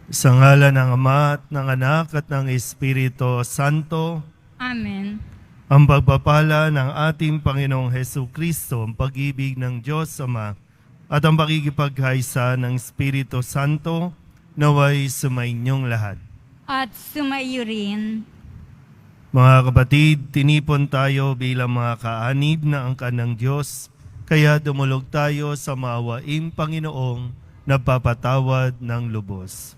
Sa ngalan ng Ama at ng Anak at ng Espiritu Santo, Amen. ang pagpapala ng ating Panginoong Hesu Kristo, ang pag-ibig ng Diyos Ama, at ang pakikipagkaisa ng Espiritu Santo, naway sumainyong lahat. At sumayo rin. Mga kapatid, tinipon tayo bilang mga kaanib na angkan ng Diyos, kaya dumulog tayo sa maawaing Panginoong nagpapatawad ng lubos.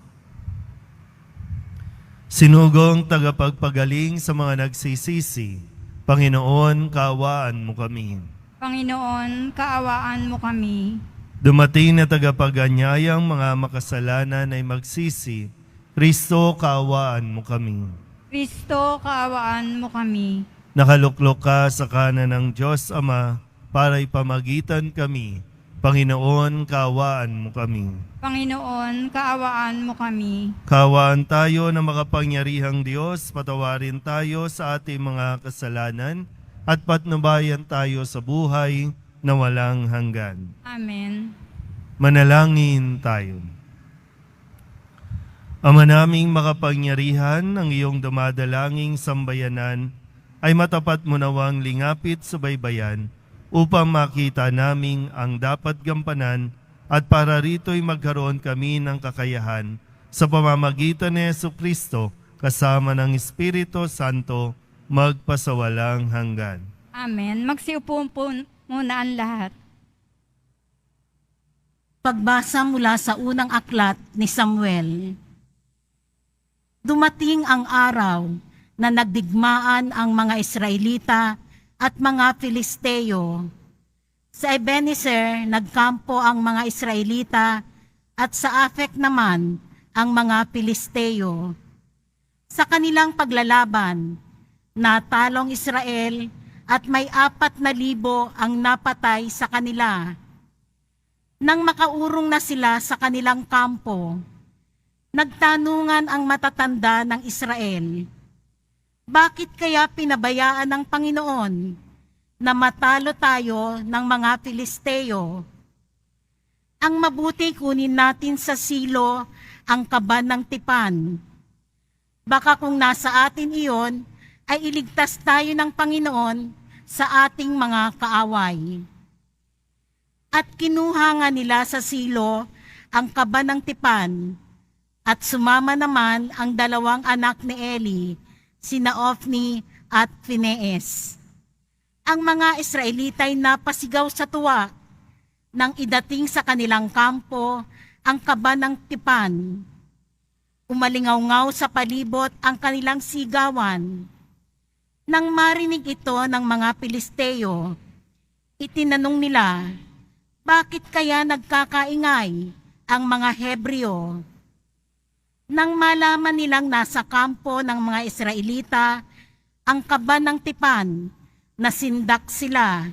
Sinugong tagapagpagaling sa mga nagsisisi, Panginoon, kaawaan mo kami. Panginoon, kaawaan mo kami. Dumating na tagapaganyayang mga makasalanan ay magsisi, Kristo, kaawaan mo kami. Kristo, kaawaan mo kami. Nakaluklok ka sa kanan ng Diyos Ama para ipamagitan kami. Panginoon, kaawaan mo kami. Panginoon, kaawaan mo kami. Kaawaan tayo na makapangyarihang Diyos, patawarin tayo sa ating mga kasalanan at patnubayan tayo sa buhay na walang hanggan. Amen. Manalangin tayo. Ama naming makapangyarihan, ang iyong dumadalanging sambayanan ay matapat mo nawang lingapit sa baybayan upang makita naming ang dapat gampanan at para rito'y magkaroon kami ng kakayahan sa pamamagitan ni Jesucristo kasama ng Espiritu Santo magpasawalang hanggan. Amen. Magsiupo po muna ang lahat. Pagbasa mula sa unang aklat ni Samuel. Dumating ang araw na nagdigmaan ang mga Israelita at mga Filisteo. Sa Ebenezer, nagkampo ang mga Israelita at sa Afek naman ang mga Filisteo. Sa kanilang paglalaban, natalong Israel at may 4,000 ang napatay sa kanila. Nang makaurong na sila sa kanilang kampo, nagtanungan ang matatanda ng Israel, bakit kaya pinabayaan ng Panginoon na matalo tayo ng mga Filisteo? Ang mabuti kunin natin sa silo ang kaban ng tipan. Baka kung nasa atin iyon, ay iligtas tayo ng Panginoon sa ating mga kaaway. At kinuha nga nila sa silo ang kaban ng tipan, at sumama naman ang 2 anak ni Eli, sina Ofni at Phinees. Ang mga Israelita'y napasigaw sa tuwa nang idating sa kanilang kampo ang kaban ng tipan. Umalingaw-ngaw sa palibot ang kanilang sigawan. Nang marinig ito ng mga Pilisteo, itinanong nila, bakit kaya nagkakaingay ang mga Hebreo? Nang malaman nilang nasa kampo ng mga Israelita ang kaban ng tipan, nasindak sila.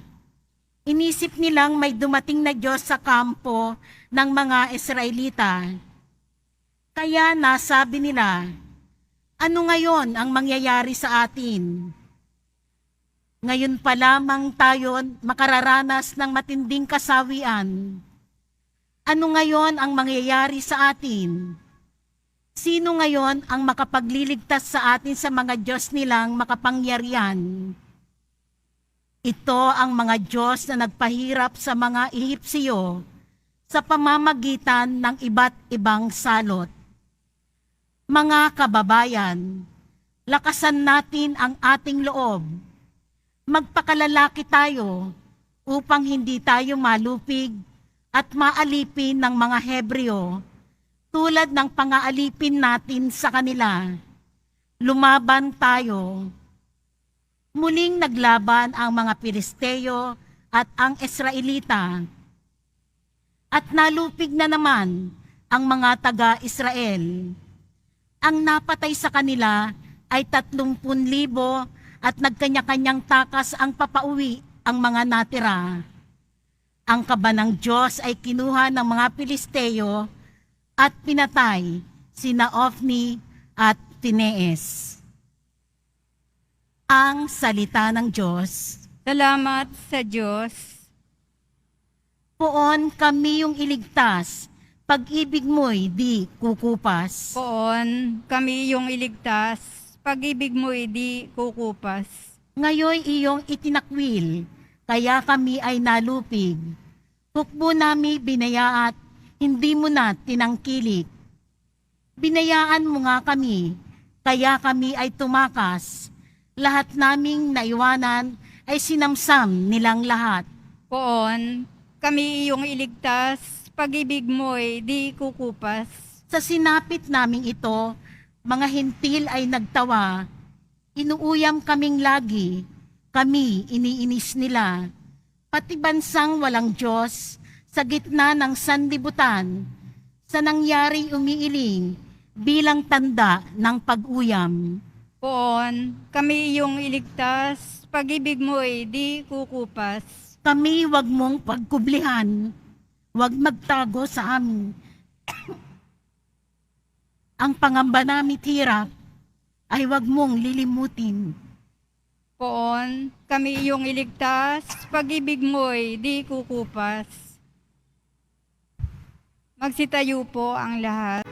Inisip nilang may dumating na Diyos sa kampo ng mga Israelita. Kaya nasabi nila, ano ngayon ang mangyayari sa atin? Ngayon pa lamang tayo makararanas ng matinding kasawian. Ano ngayon ang mangyayari sa atin? Sino ngayon ang makapagliligtas sa atin sa mga Diyos nilang makapangyarihan? Ito ang mga Diyos na nagpahirap sa mga Ehipsyo sa pamamagitan ng iba't ibang salot. Mga kababayan, lakasan natin ang ating loob. Magpakalalaki tayo upang hindi tayo malupig at maalipin ng mga Hebreo tulad ng pangaalipin natin sa kanila. Lumaban tayo. Muling naglaban ang mga Pilisteo at ang Israelita. At nalupig na naman ang mga taga-Israel. Ang napatay sa kanila ay 30,000 at nagkanya-kanyang takas ang papauwi ang mga natira. Ang kaban ng Diyos ay kinuha ng mga Pilisteo at pinatay sina Ofni at Phinees. Ang salita ng Diyos. Salamat sa Diyos. Poon kami yung iligtas pag-ibig mo'y di kukupas. Poon kami iyong iligtas, pag-ibig mo'y di kukupas. Ngayon iyong itinakwil, kaya kami ay nalupig. Hukbo nami binayaat, hindi mo na tinangkilik. Binayaan mo nga kami, kaya kami ay tumakas. Lahat naming naiwanan ay sinamsam nilang lahat. Poon kami iyong iligtas, pag-ibig mo'y di kukupas. Sa sinapit naming ito, mga hintil ay nagtawa. Inuuyam kaming lagi, kami iniinis nila. Pati bansang walang Diyos, sa gitna ng sanlibutan, sa nangyari umiiling bilang tanda ng pag-uyam. Poon kami iyong iligtas, pag-ibig mo'y di kukupas. Kami wag mong pagkublihan, wag magtago sa amin. Ang pangamba namin hirap ay wag mong lilimutin. Poon kami iyong iligtas, pag-ibig mo'y di kukupas. Magsitayo po ang lahat.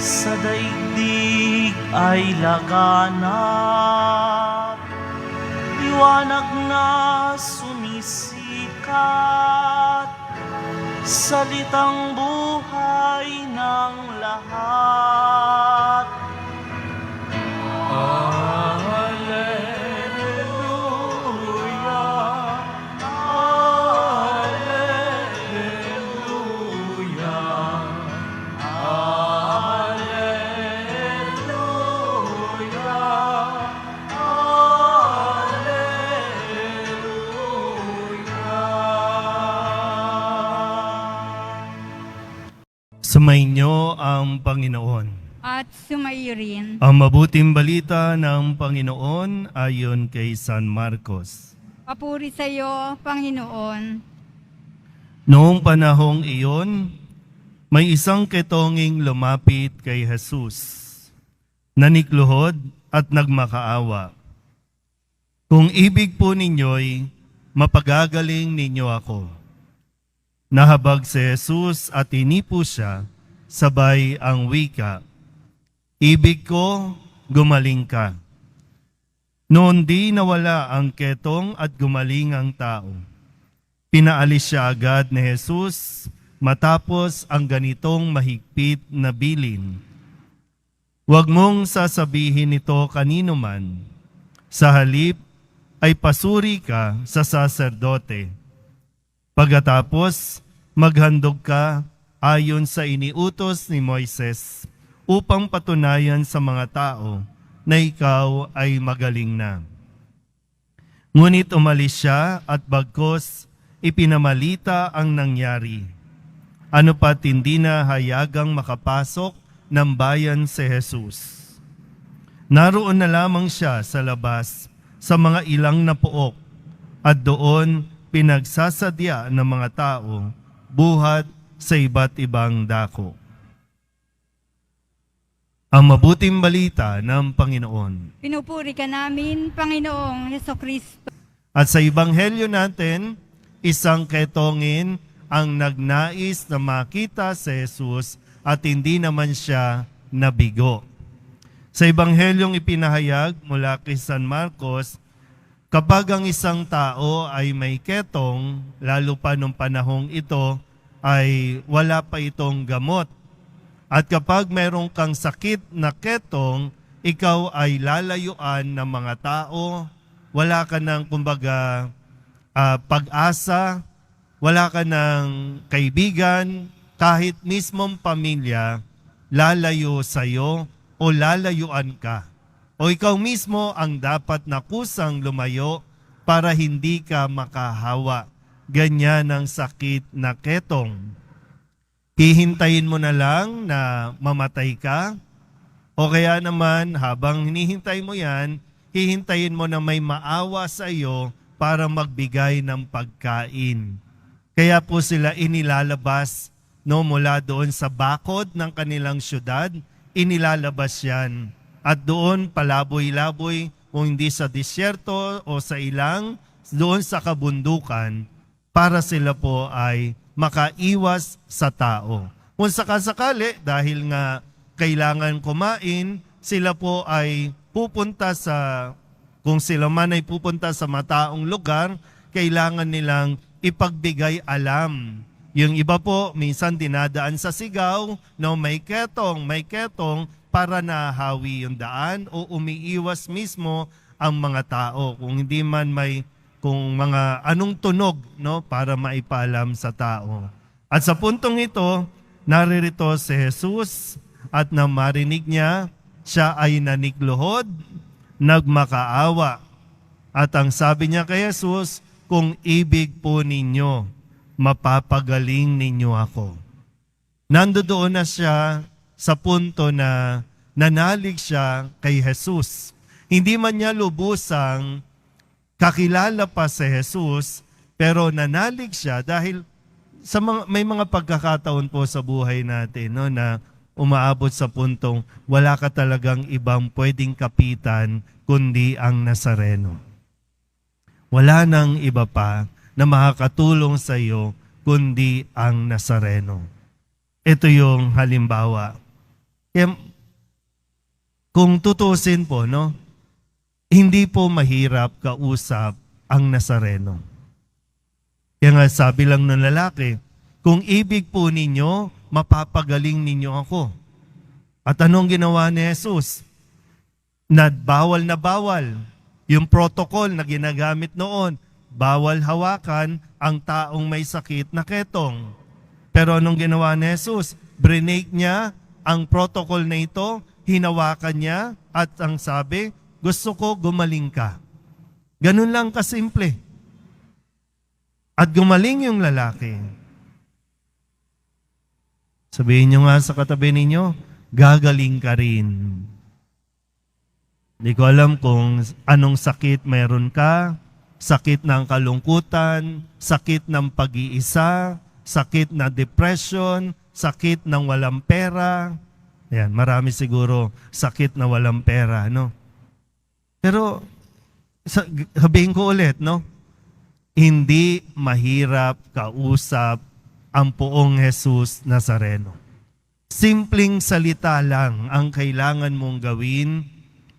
Sa daigdig ay laganap, liwanag na sumisikat, salitang buhay ng lahat. Alleluia, Alleluia. Sumainyo ang Panginoon. At sumayo rin. Ang mabuting balita ng Panginoon ayon kay San Marcos. Papuri sa iyo, Panginoon. Noong panahong iyon, may isang ketonging lumapit kay Jesus, nanikluhod at nagmakaawa. Kung ibig po ninyo'y mapagagaling ninyo ako. Nahabag si Jesus at inipo siya, sabay ang wika, ibig ko, gumaling ka. Noon di nawala ang ketong at gumaling ang tao. Pinaalis siya agad ni Jesus matapos ang ganitong mahigpit na bilin. Huwag mong sasabihin ito kanino man. Sa halip ay pasuri ka sa saserdote. Pagkatapos, maghandog ka ayon sa iniutos ni Moises upang patunayan sa mga tao na ikaw ay magaling na. Ngunit umalis siya at bagkos ipinamalita ang nangyari. Ano pat hindi na hayagang makapasok ng bayan si Jesus. Naroon na lamang siya sa labas sa mga ilang na pook at doon pinagsasadya ng mga tao buhat sa iba't ibang dako. Ang mabuting balita ng Panginoon. Pinupuri ka namin, Panginoong Hesukristo. At sa Ebanghelyo natin, isang ketongin ang nagnais na makita si Jesus at hindi naman siya nabigo. Sa Ebanghelyong ipinahayag mula kay San Marcos, kapag ang isang tao ay may ketong, lalo pa nung panahong ito, ay wala pa itong gamot. At kapag mayroong kang sakit na ketong, ikaw ay lalayuan ng mga tao, wala ka ng kumbaga pag-asa, wala ka ng kaibigan, kahit mismong pamilya, lalayo sa'yo o lalayuan ka. O ikaw mismo ang dapat na kusang lumayo para hindi ka makahawa. Ganyan ang sakit na ketong. Hihintayin mo na lang na mamatay ka O kaya naman, habang hinihintay mo yan, hihintayin mo na may maawa sa iyo para magbigay ng pagkain. Kaya po sila inilalabas mula doon sa bakod ng kanilang syudad, inilalabas yan. At doon palaboy-laboy, kung hindi sa disyerto o sa ilang, doon sa kabundukan, para sila po ay makaiwas sa tao. Kung sakasakali, dahil nga kailangan kumain, sila po ay pupunta kung sila man ay pupunta sa mataong lugar, kailangan nilang ipagbigay alam. Yung iba po, minsan dinadaan sa sigaw, may ketong, para nahawi yung daan o umiiwas mismo ang mga tao. Kung hindi man kung mga anong tunog para maipaalam sa tao. At sa puntong ito, naririto si Jesus at nang marinig niya, siya ay nanikluhod, nagmakaawa. At ang sabi niya kay Jesus, kung ibig po ninyo, mapapagaling ninyo ako. Nandoon na siya sa punto na nanalig siya kay Jesus. Hindi man niya lubusang kakilala pa si Jesus, pero nanalig siya dahil may mga pagkakataon po sa buhay natin na umaabot sa puntong wala ka talagang ibang pwedeng kapitan kundi ang Nazareno. Wala nang iba pa na makakatulong sa iyo kundi ang Nazareno. Ito yung halimbawa. Kaya, kung tutusin po, hindi po mahirap kausap ang Nazareno. Kaya nga sabi lang ng lalaki, kung ibig po ninyo, mapapagaling ninyo ako. At anong ginawa ni Jesus? Na bawal yung protocol na ginagamit noon, bawal hawakan ang taong may sakit na ketong. Pero anong ginawa ni Jesus? Break niya ang protocol na ito, hinawakan niya at ang sabi, gusto ko gumaling ka. Ganun lang kasimple. At gumaling yung lalaki. Sabihin nyo nga sa katabi ninyo, gagaling ka rin. Hindi ko alam kung anong sakit meron ka, sakit ng kalungkutan, sakit ng pag-iisa, sakit na depression, sakit ng walang pera. Ayan, marami siguro sakit na walang pera, Pero, sabihin ko ulit, hindi mahirap kausap ang poong Jesus Nazareno. Simpleng salita lang ang kailangan mong gawin,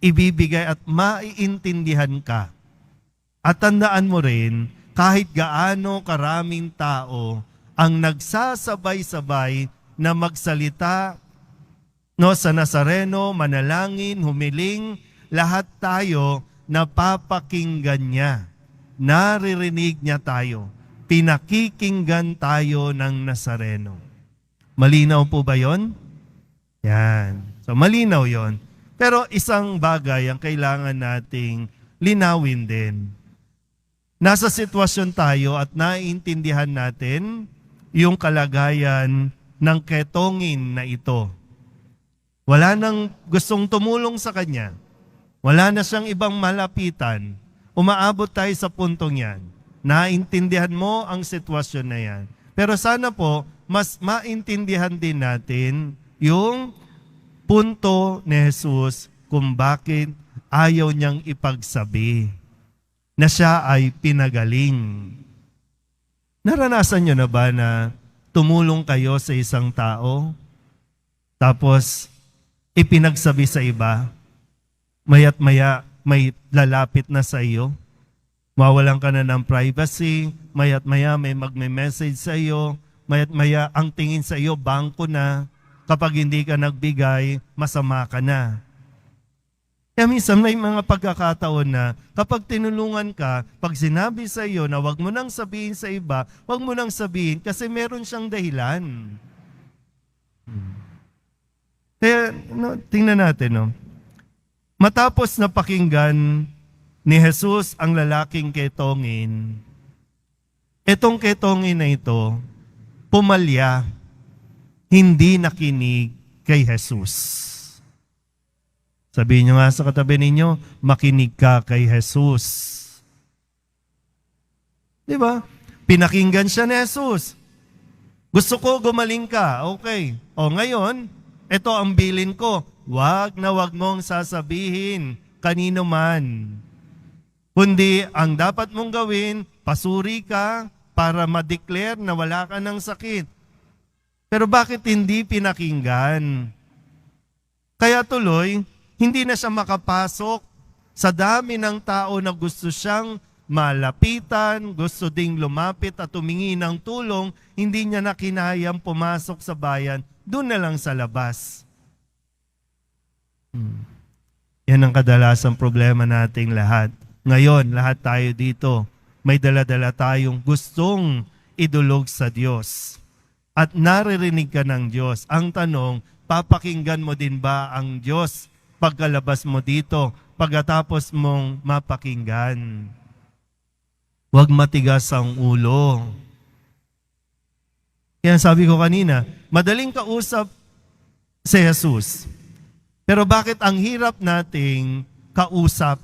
ibibigay at maiintindihan ka. At tandaan mo rin, kahit gaano karaming tao ang nagsasabay-sabay na magsalita sa Nazareno, manalangin, humiling, lahat tayo napapakinggan niya. Naririnig niya tayo. Pinakikinggan tayo ng Nazareno. Malinaw po ba yon? Yan. So malinaw yon. Pero isang bagay ang kailangan nating linawin din. Nasa sitwasyon tayo at naiintindihan natin yung kalagayan ng ketongin na ito. Wala nang gustong tumulong sa kanya. Wala na siyang ibang malapitan. Umaabot tayo sa puntong yan. Naintindihan mo ang sitwasyon na yan. Pero sana po, mas maintindihan din natin yung punto ni Jesus kung bakit ayaw niyang ipagsabi na siya ay pinagaling. Naranasan niyo na ba na tumulong kayo sa isang tao, tapos ipinagsabi sa iba, maya't maya may lalapit na sa iyo, mawalan ka na ng privacy, maya't maya may magme-message sa iyo, maya't maya ang tingin sa iyo, bangko na, kapag hindi ka nagbigay, masama ka na. Kaya minsan may mga pagkakataon na kapag tinulungan ka, pag sinabi sa iyo na wag mo nang sabihin sa iba, wag mo nang sabihin kasi meron siyang dahilan. Kaya tingnan natin, matapos na pakinggan ni Jesus ang lalaking ketongin, itong ketongin na ito, pumalya, hindi nakinig kay Jesus. Sabihin nyo nga sa katabi ninyo, makinig ka kay Jesus. Di ba? Pinakinggan siya ni Jesus. Gusto ko gumaling ka. Okay. O ngayon, ito ang bilin ko. Wag na wag mong sasabihin kanino man. Kundi ang dapat mong gawin, pasuri ka para ma-declare na wala ka ng sakit. Pero bakit hindi pinakinggan? Kaya tuloy, hindi na siya makapasok sa dami ng tao na gusto siyang malapitan, gusto ding lumapit at humingi ng tulong, hindi niya na kinayang pumasok sa bayan, doon na lang sa labas. Yan ang kadalasang problema nating lahat. Ngayon, lahat tayo dito, may dala-dala tayong gustong idulog sa Diyos. At naririnig ka ng Diyos. Ang tanong, papakinggan mo din ba ang Diyos pagkalabas mo dito, pagkatapos mong mapakinggan? Huwag matigas ang ulo. Yan sabi ko kanina, madaling kausap si Jesus. Pero bakit ang hirap nating kausap?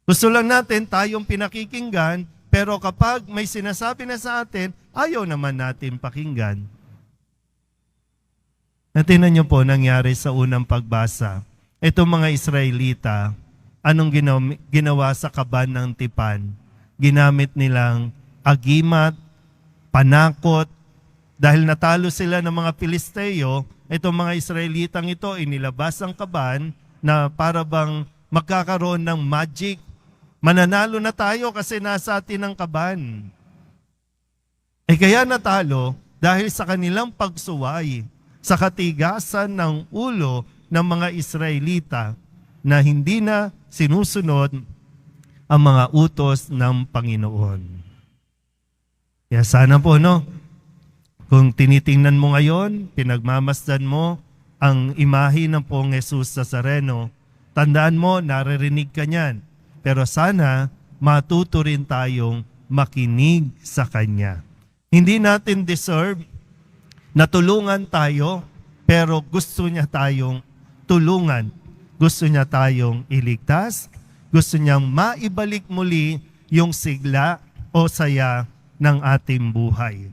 Gusto lang natin tayong pinakikinggan, pero kapag may sinasabi na sa atin, ayaw naman natin pakinggan. Natinan niyo po nangyari sa unang pagbasa. Itong mga Israelita, anong ginawa sa kaban ng tipan? Ginamit nilang agimat, panakot, dahil natalo sila ng mga Pilisteo, itong mga Israelitang ito, inilabas ang kaban na para bang magkakaroon ng magic. Mananalo na tayo kasi nasa atin ang kaban. Kaya natalo dahil sa kanilang pagsuway sa katigasan ng ulo ng mga Israelita na hindi na sinusunod ang mga utos ng Panginoon. Kaya sana po, kung tinitingnan mo ngayon, pinagmamasdan mo ang imahe ng Poong Jesus Nazareno, tandaan mo, naririnig ka niyan. Pero sana matuto rin tayong makinig sa Kanya. Hindi natin deserve na tulungan tayo, pero gusto niya tayong tulungan. Gusto niya tayong iligtas. Gusto niyang maibalik muli yung sigla o saya ng ating buhay.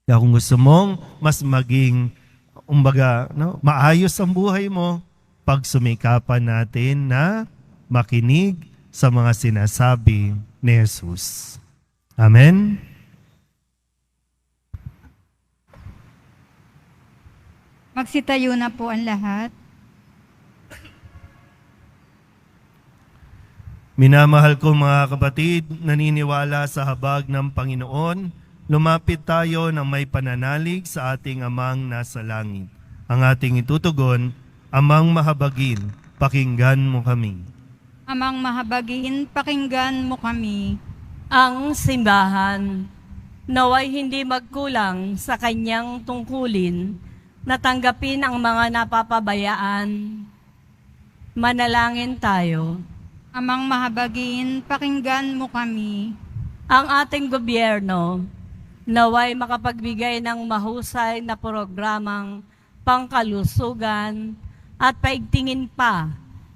Kaya kung gusto mong mas maging maayos ang buhay mo, pagsumikapan natin na makinig sa mga sinasabi ni Jesus. Amen? Magsitayo na po ang lahat. Minamahal ko mga kapatid, naniniwala sa habag ng Panginoon, lumapit tayo ng may pananalig sa ating Amang nasa langit. Ang ating itutugon, Amang mahabagin, pakinggan mo kami. Amang mahabagin, pakinggan mo kami. Ang simbahan, naway hindi magkulang sa kanyang tungkulin na tanggapin ang mga napapabayaan. Manalangin tayo. Amang mahabagin, pakinggan mo kami. Ang ating gobyerno, naway makapagbigay ng mahusay na programang pangkalusugan at paigtingin pa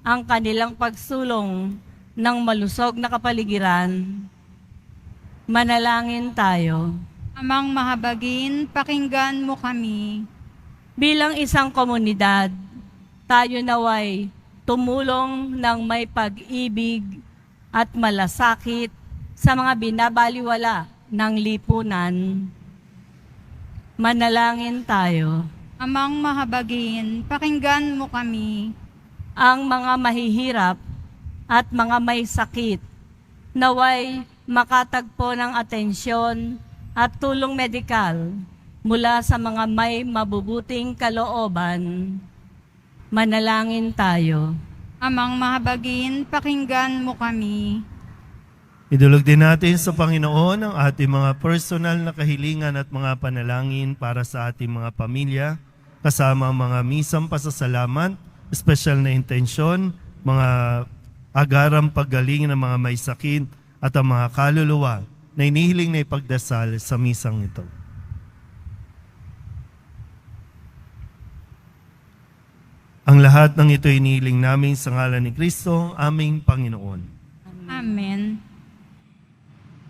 ang kanilang pagsulong ng malusog na kapaligiran. Manalangin tayo. Amang mahabagin, pakinggan mo kami. Bilang isang komunidad, tayo naway tumulong ng may pag-ibig at malasakit sa mga binabaliwala ng lipunan. Manalangin tayo. Amang mahabagin, pakinggan mo kami. Ang mga mahihirap at mga may sakit, naway makatagpo ng atensyon at tulong medikal mula sa mga may mabubuting kalooban. Manalangin tayo. Amang mahabagin, pakinggan mo kami. Idulog din natin sa Panginoon ang ating mga personal na kahilingan at mga panalangin para sa ating mga pamilya, kasama ang mga misang pasasalamat, espesyal na intensyon, mga agarang paggaling ng mga may sakit at ang mga kaluluwa na inihiling na ipagdasal sa misang ito. . Ang lahat ng ito iniling namin sa ngalan ni Kristo, aming Panginoon. Amen.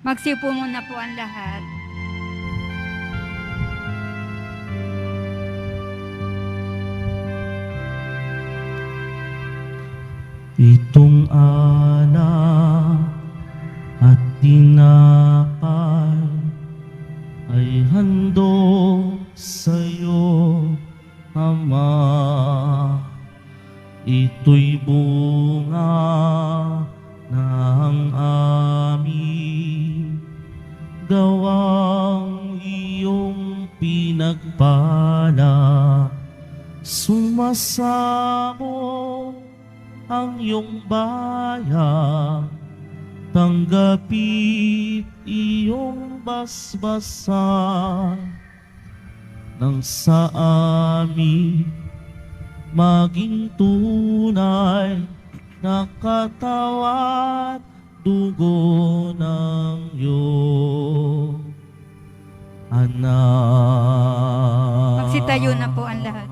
Magsiupo muna po ang lahat. Itong alak at tinapay ay handog sa'yo, Ama. Ito'y bunga ng aming gawang iyong pinagpala. Sumasamo ang iyong bayan, tanggapit iyong basbasan, nang sa amin maging tunay na katawan, dugo ng iyong anak. Magsitayo na po ang lahat.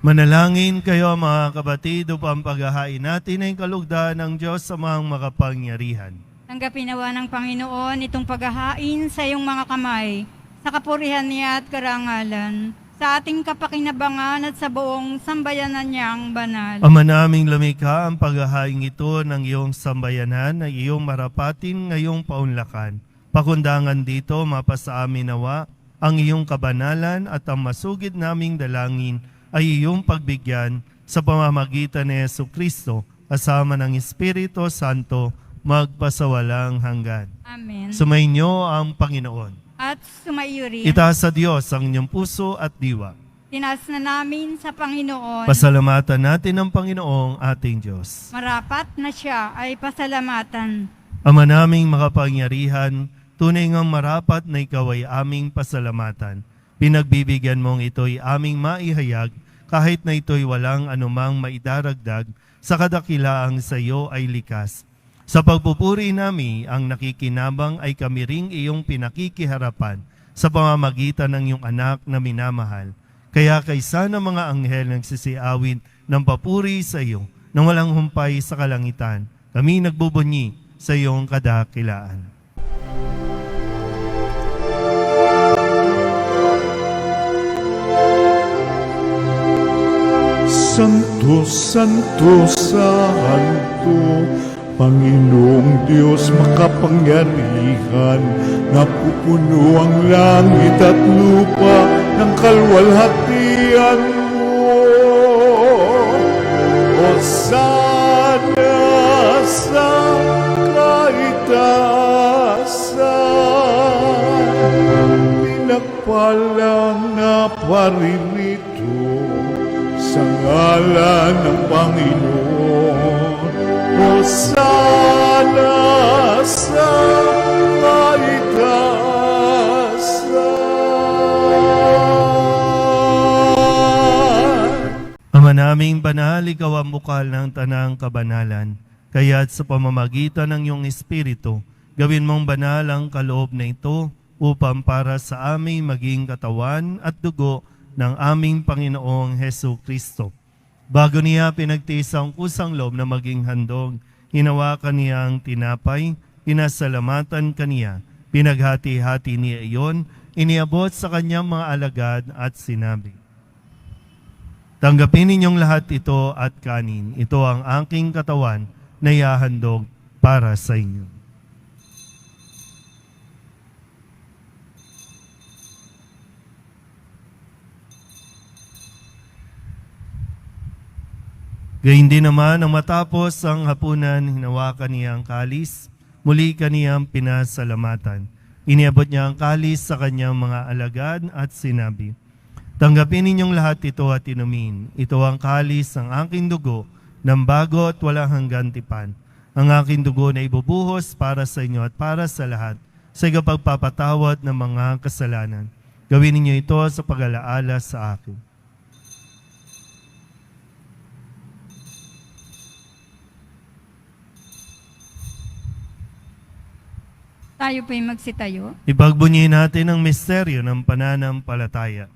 Manalangin kayo mga kabatid upang paghahain natin ay kalugdan ng Diyos sa mga makapangyarihan. Tanggapin nawa ng Panginoon itong paghahain sa iyong mga kamay, sa kapurihan niya at karangalan, sa ating kapakinabangan at sa buong sambayanan niyang banal. Ama naming lumikha, ang paghahain ito ng iyong sambayanan ay iyong marapatin ngayong paunlakan. Pakundangan dito, mapasa amin nawa ang iyong kabanalan at ang masugid naming dalangin ay iyong pagbigyan sa pamamagitan ni Jesucristo kasama ng Espiritu Santo magpasawalang hanggan. Amen. Sumainyo ang Panginoon. At sumaiyo rin. Itaas sa Diyos ang inyong puso at diwa. Tinaas na namin sa Panginoon. Pasalamatan natin ang Panginoong ating Diyos. Marapat na siya ay pasalamatan. Ama naming makapangyarihan, tunay ngang marapat na ikaw ay aming pasalamatan. Pinagbibigyan mong ito'y aming maihayag kahit na ito'y walang anumang maidaragdag sa kadakilaang sa iyo ay likas. Sa pagpupuri nami, ang nakikinabang ay kami ring iyong pinakikiharapan sa pamamagitan ng iyong anak na minamahal. Kaya kaysa ng mga anghel nagsisiawin ng papuri sa iyo nang walang humpay sa kalangitan, kami nagbubunyi sa iyong kadakilaan. Santo, Santo, Santo, Panginoong Diyos makapangyarihan, napupuno ang langit at lupa ng kalwalhatian mo. Hosana sa kaitaasan, pinagpalang na paririto sa ngalan ng Panginoon. Hosana sa kaitaasan. Ama naming banal, ikaw ang bukal ng tanang kabanalan. Kaya't sa pamamagitan ng iyong Espiritu, gawin mong banal ang kaloob na ito upang para sa aming maging katawan at dugo ng aming Panginoong Hesu Kristo. Bago niya pinagtiis ang kusang loob na maging handog, hinawakan niya ang tinapay, pinasalamatan kaniya, pinaghati-hati niya iyon, iniabot sa kanyang mga alagad at sinabi, "Tanggapin ninyong lahat ito at kanin. Ito ang aking katawan na ihahandog para sa inyo." Gayun din naman, ang matapos ang hapunan, hinawakan niya ang kalis, muli kaniyang pinasalamatan. Iniabot niya ang kalis sa kanyang mga alagad at sinabi, "Tanggapin ninyong lahat ito at inumin. Ito ang kalis ng aking dugo, ng bago at walang hanggan tipan. Ang aking dugo na ibubuhos para sa inyo at para sa lahat, sa ikapagpapatawad ng mga kasalanan. Gawin ninyo ito sa pag-alaala sa akin." Tayo po'y magsitayo. Ipagbunyi natin ang misteryo ng pananampalataya.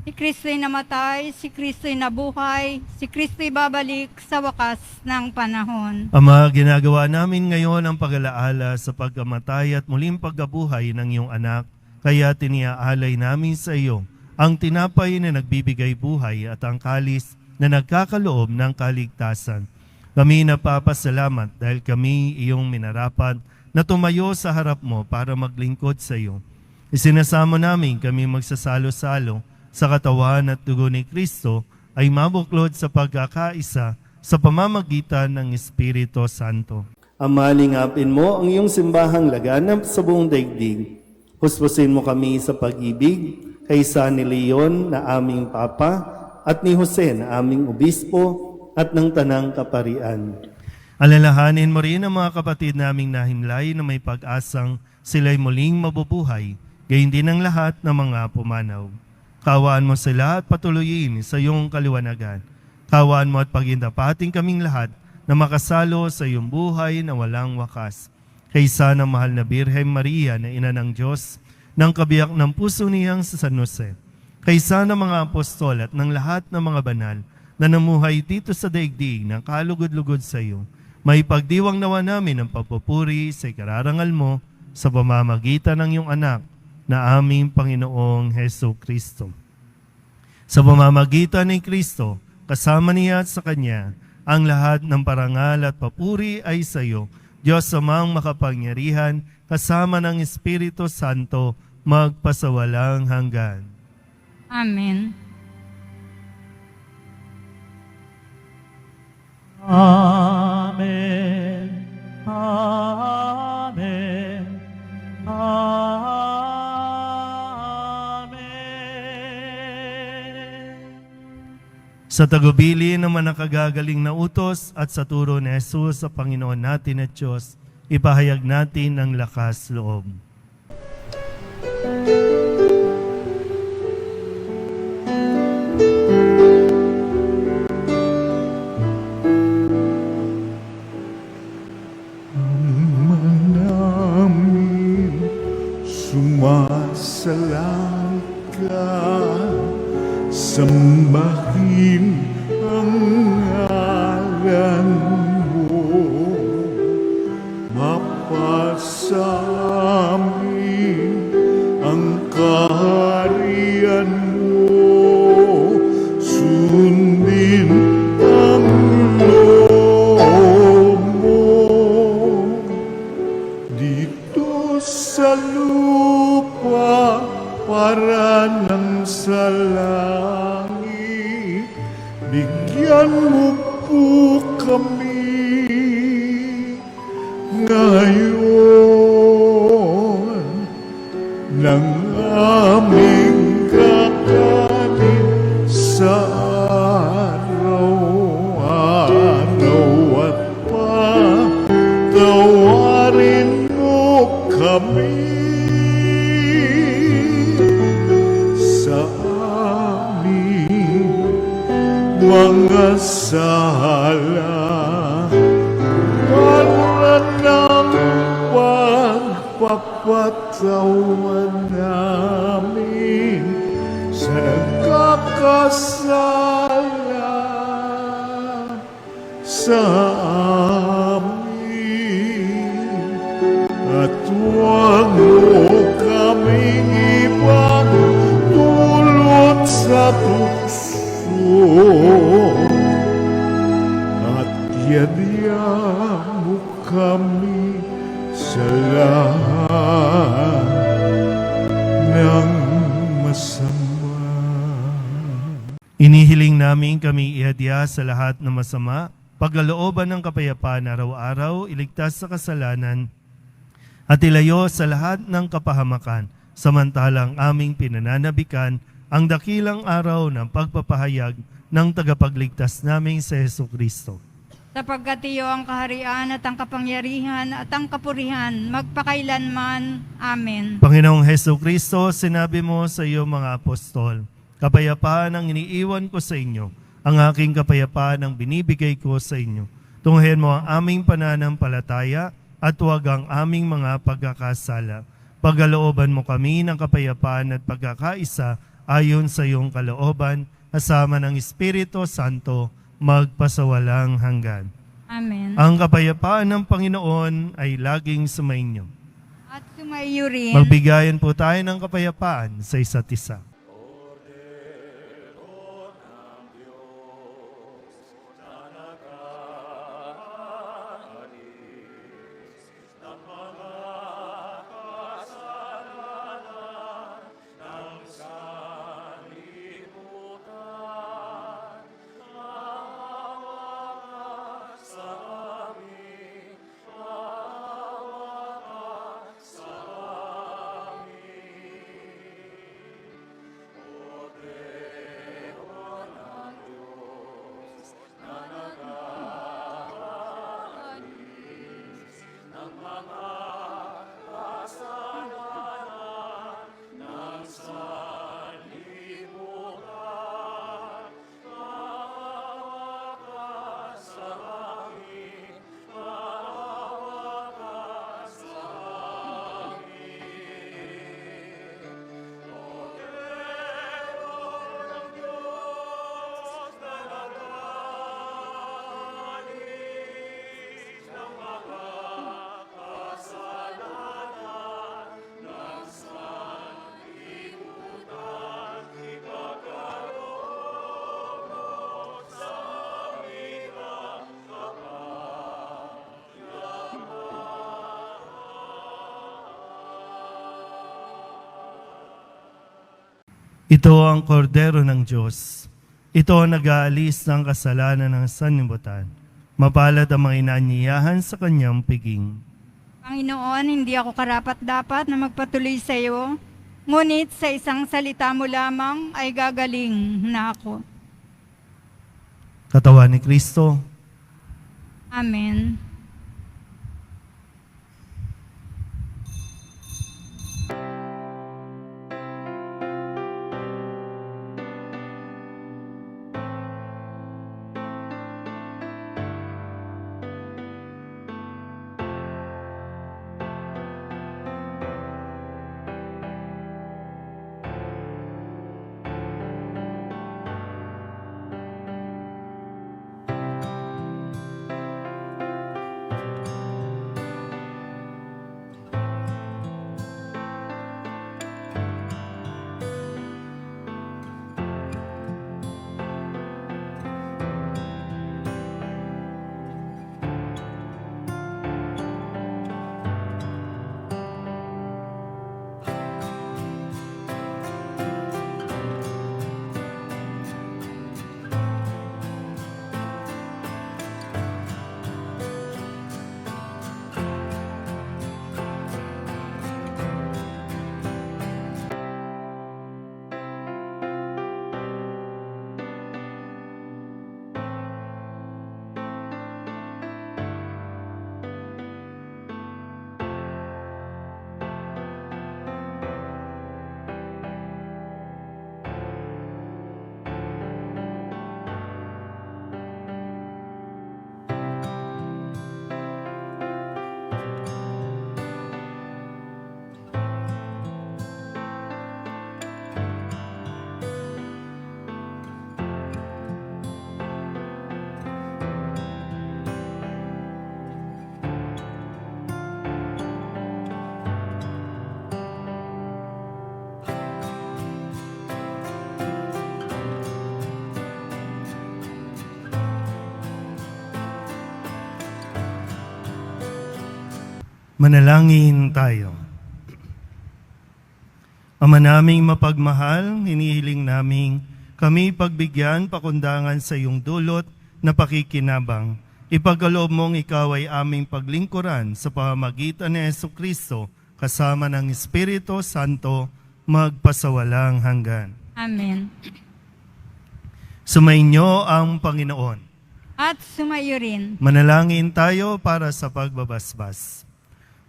Si Kristo'y namatay, si Kristo'y nabuhay, si Kristo'y babalik sa wakas ng panahon. Ama, ginagawa namin ngayon ang pag-alaala sa pagkamatay at muling pagkabuhay ng iyong anak, kaya tiniaalay namin sa iyo ang tinapay na nagbibigay buhay at ang kalis na nagkakaloob ng kaligtasan. Kami napapasalamat dahil kami iyong minarapat na tumayo sa harap mo para maglingkod sa iyo. Isinasamo namin kami magsasalo-salo sa katawan at dugo ni Kristo ay mabuklod sa pagkakaisa sa pamamagitan ng Espiritu Santo. Ama, lingapin mo ang iyong simbahang laganap sa buong daigdig. Huspusin mo kami sa pag-ibig kay San Leon na aming Papa at ni Jose na aming Obispo at ng Tanang Kaparian. Alalahanin mo rin ang mga kapatid naming nahimlay na may pag-asang sila'y muling mabubuhay, gayon din ang lahat ng mga pumanaw. Kawaan mo sila at patuloyin sa iyong kaliwanagan. Kawaan mo at pagindapating kaming lahat na makasalo sa iyong buhay na walang wakas. Kaysa ng mahal na Birhen Maria na ina ng Diyos, ng kabiyak ng puso niyang sa San Jose. Kaysa ng mga apostol at ng lahat ng mga banal na namuhay dito sa daigdig ng kalugod-lugod sa iyo, may pagdiwang nawa namin ang pagpupuri sa ikararangal mo sa pamamagitan ng iyong anak na aming Panginoong Heso Kristo. Sa pamamagitan ni Kristo, kasama niya at sa Kanya, ang lahat ng parangal at papuri ay sa iyo, Diyos amang makapangyarihan, kasama ng Espiritu Santo, magpasawalang hanggan. Amen. Amen. Amen. Amen. Sa tagubili ng manakagagaling na utos at sa turo ni Jesus sa Panginoon natin at Diyos, ipahayag natin ang lakas loob. Namin sumasalang ka, sambahin ang ngalan mo, mapasamin ang kaharian mo, sundin ang loob mo dito sa lupa para nang sa langit. Bigyan mo po kami ngayon ng aming kakanin sa araw-araw at patawarin mo kami sa aming mga sala para ng pagpapatawan namin sa nagkakasala sa amin, at huwag mo kaming ibang dulot sa tukso, at yadya mo kami sa lahat ng masama. Inihiling namin kami ihadya sa lahat ng masama, pagkalooban ng kapayapaan araw-araw, iligtas sa kasalanan, at ilayo sa lahat ng kapahamakan, samantalang aming pinananabikan ang dakilang araw ng pagpapahayag ng tagapagligtas naming si Heso Kristo. Sapagkat iyo ang kaharian at ang kapangyarihan at ang kapurihan, magpakailanman. Amen. Panginoong Heso Kristo, sinabi mo sa iyo mga apostol, kapayapaan ang iniiwan ko sa inyo, ang aking kapayapaan ang binibigay ko sa inyo. Tunghayan mo ang aming pananampalataya at huwag ang aming mga pagkakasala. Pagkalooban mo kami ng kapayapaan at pagkakaisa ayon sa iyong kalooban, kasama ng Espiritu Santo, magpasawalang hanggan. Amen. Ang kapayapaan ng Panginoon ay laging sumainyo. At sumaiyo rin. Magbigayan po tayo ng kapayapaan sa isa't isa. Ito ang kordero ng Diyos. Ito ang nag-aalis ng kasalanan ng sanlibutan. Mapalad ang mga inaanyayahan sa kanyang piging. Panginoon, hindi ako karapat-dapat na magpatuloy sa iyo, ngunit sa isang salita mo lamang ay gagaling na ako. Katawan ni Kristo. Amen. Manalangin tayo. Ama naming mapagmahal, hinihiling naming kami pagbigyan pakundangan sa iyong dulot na pakikinabang. Ipagkaloob mong ikaw ay aming paglingkuran sa pamamagitan ni Jesucristo kasama ng Espiritu Santo magpasawalang hanggan. Amen. Sumainyo ang Panginoon. At sumaiyo rin. Manalangin tayo para sa pagbabasbas.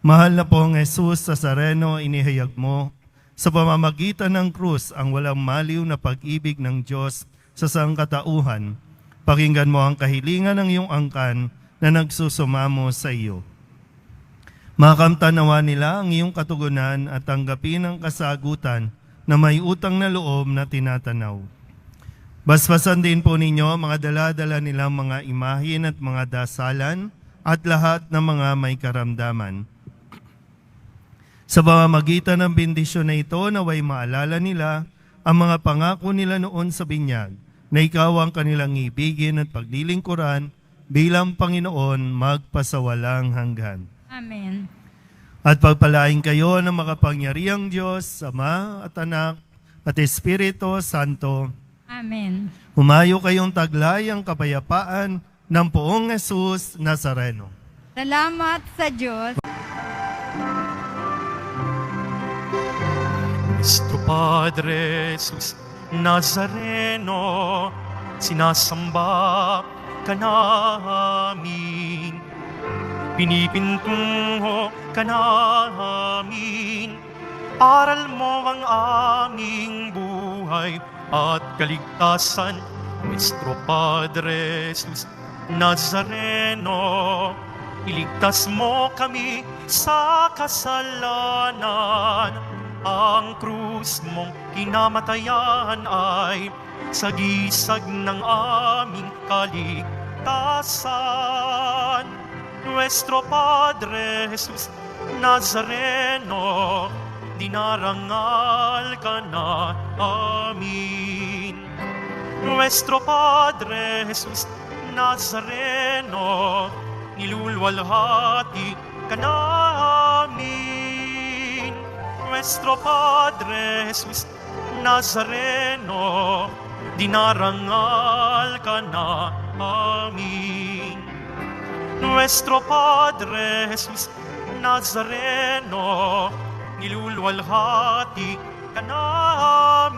Mahal na pong Jesus Nazareno, inihayag mo sa pamamagitan ng krus ang walang maliw na pag-ibig ng Diyos sa sangkatauhan. Pakinggan mo ang kahilingan ng iyong angkan na nagsusumamo sa iyo. Makamtanawa nila ang iyong katugunan at tanggapin ang kasagutan na may utang na loob na tinatanaw. Basbasan din po ninyo mga dala-dala nilang mga imahin at mga dasalan at lahat ng mga may karamdaman. Sa pamamagitan ng bendisyon na ito, naway maalala nila ang mga pangako nila noon sa binyag, na ikaw ang kanilang ibigin at paglilingkuran bilang Panginoon magpasawalang hanggan. Amen. At pagpalain kayo ng makapangyarihang Diyos, Ama at Anak at Espiritu Santo. Amen. Humayo kayong taglay ang kapayapaan ng Poong Jesus Nazareno. Salamat sa Diyos. Nuestro Padre Jesus Nazareno, sinasamba ka namin, pinipintungo ka namin, aral mo ang aming buhay at kaligtasan. Nuestro Padre Jesus Nazareno, iligtas mo kami sa kasalanan. Ang krus mong kinamatayan ay sagisag ng aming kaligtasan. Nuestro Padre Jesus Nazareno, dinarangal ka na amin. Nuestro Padre Jesus Nazareno, nilulwalhati ka namin. Nuestro Padre Jesus Nazareno, dinarangal ka na amin. Nuestro Padre Jesus Nazareno, nilulwalhati ka namin.